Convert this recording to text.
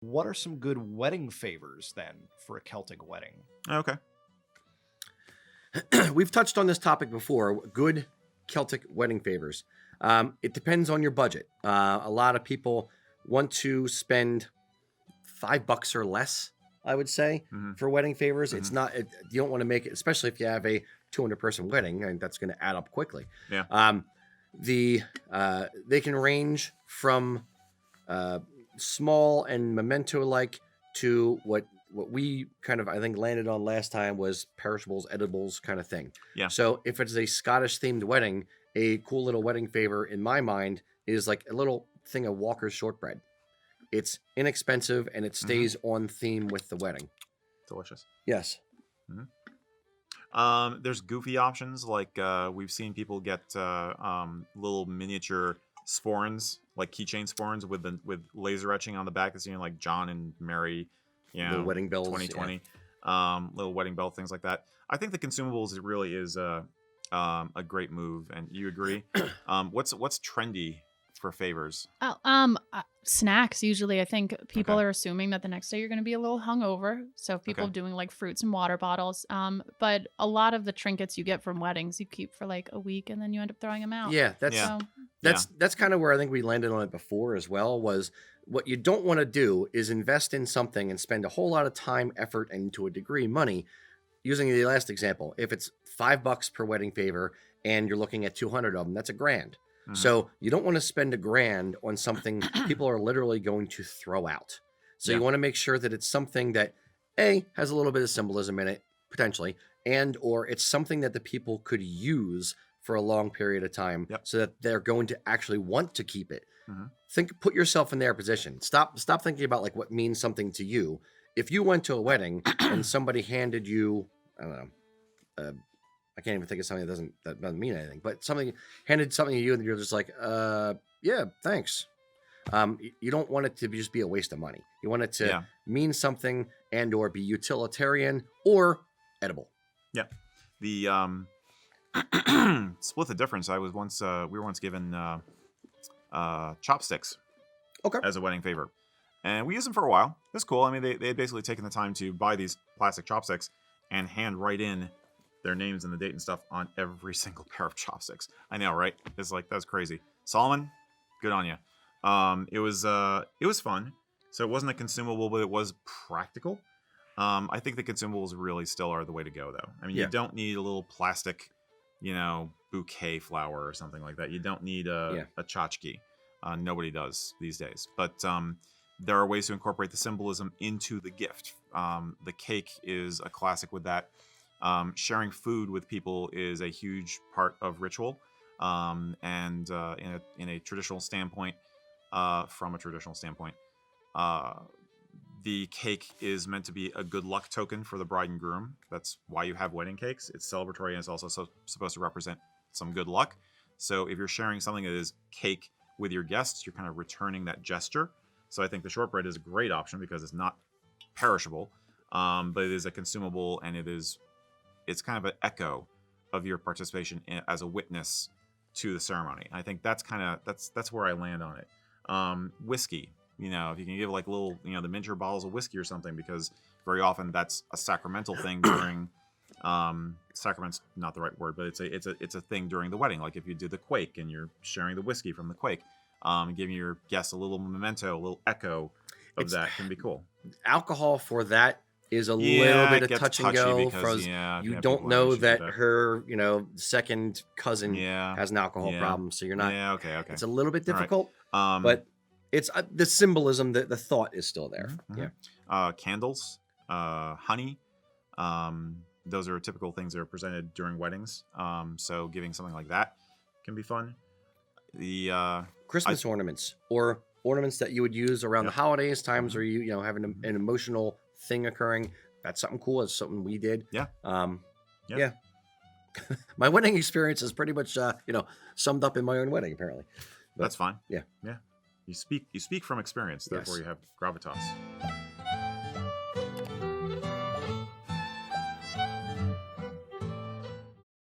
What are some good wedding favors then for a Celtic wedding? Okay. We've touched on this topic before. Good Celtic wedding favors. It depends on your budget. A lot of people want to spend $5 or less, I would say, for wedding favors. It's not. You don't want to make it, especially if you have a 200-person wedding, and that's going to add up quickly. Yeah. They can range from small and memento-like to what we kind of, I think, landed on last time was perishables, edibles kind of thing. Yeah. So if it's a Scottish themed wedding, a cool little wedding favor in my mind is like a little thing of Walker's shortbread. It's inexpensive and it stays on theme with the wedding. Delicious. Yes. There's goofy options like we've seen people get little miniature sporns, like keychain sporns with laser etching on the back. That's like John and Mary, Little wedding bells, 2020, little wedding bell, things like that. I think the consumables really is a great move, and you agree. What's trendy for favors? Snacks usually. I think people are assuming that the next day you're going to be a little hungover, so people doing like fruits and water bottles. But a lot of the trinkets you get from weddings you keep for like a week and then you end up throwing them out. Yeah, that's kind of where I think we landed on it before as well. Was what you don't want to do is invest in something and spend a whole lot of time, effort, and to a degree money. Using the last example, if it's $5 per wedding favor and you're looking at 200 of them, that's $1,000. So you don't want to spend $1,000 on something people are literally going to throw out. So you want to make sure that it's something that has a little bit of symbolism in it, potentially, and or it's something that the people could use for a long period of time so that they're going to actually want to keep it. Put yourself in their position. Stop thinking about like what means something to you. If you went to a wedding and somebody handed you, I don't know, I can't even think of something that doesn't mean anything, but handed something to you and you're just like, yeah, thanks. You don't want it to just be a waste of money. You want it to mean something and or be utilitarian or edible. Yeah. The split the difference. We were once given chopsticks as a wedding favor, and we used them for a while. It's cool. I mean, they had basically taken the time to buy these plastic chopsticks and hand write in their names and the date and stuff on every single pair of chopsticks. I know, right? It's like, that's crazy. Solomon, good on you. It was fun. So it wasn't a consumable, but it was practical. I think the consumables really still are the way to go, though. I mean, you don't need a little plastic, bouquet flower or something like that. You don't need a tchotchke. Nobody does these days. But there are ways to incorporate the symbolism into the gift. The cake is a classic with that. Sharing food with people is a huge part of ritual, and in a traditional standpoint, from a traditional standpoint, the cake is meant to be a good luck token for the bride and groom. That's why you have wedding cakes. It's celebratory and it's also supposed to represent some good luck. So if you're sharing something that is cake with your guests, you're kind of returning that gesture. So I think the shortbread is a great option because it's not perishable, but it is a consumable and it's kind of an echo of your participation as a witness to the ceremony. I think that's where I land on it. Whiskey, if you can give like little, the miniature bottles of whiskey or something, because very often that's a sacramental thing during, sacrament's not the right word, but it's a thing during the wedding. Like if you do the quake and you're sharing the whiskey from the quake, giving your guests a little memento, a little echo of that can be cool. Alcohol for that is a little bit of touch and go because you don't know that her, second cousin has an alcohol problem. So you're not, okay. It's a little bit difficult, but it's the symbolism, the thought is still there. Candles, honey. Those are typical things that are presented during weddings. So giving something like that can be fun. The Christmas ornaments or ornaments that you would use around the holidays, times where you have an emotional thing occurring. That's something cool. It's something we did. My wedding experience is pretty much summed up in my own wedding, apparently. But, that's fine. Yeah. You speak from experience, therefore you have gravitas.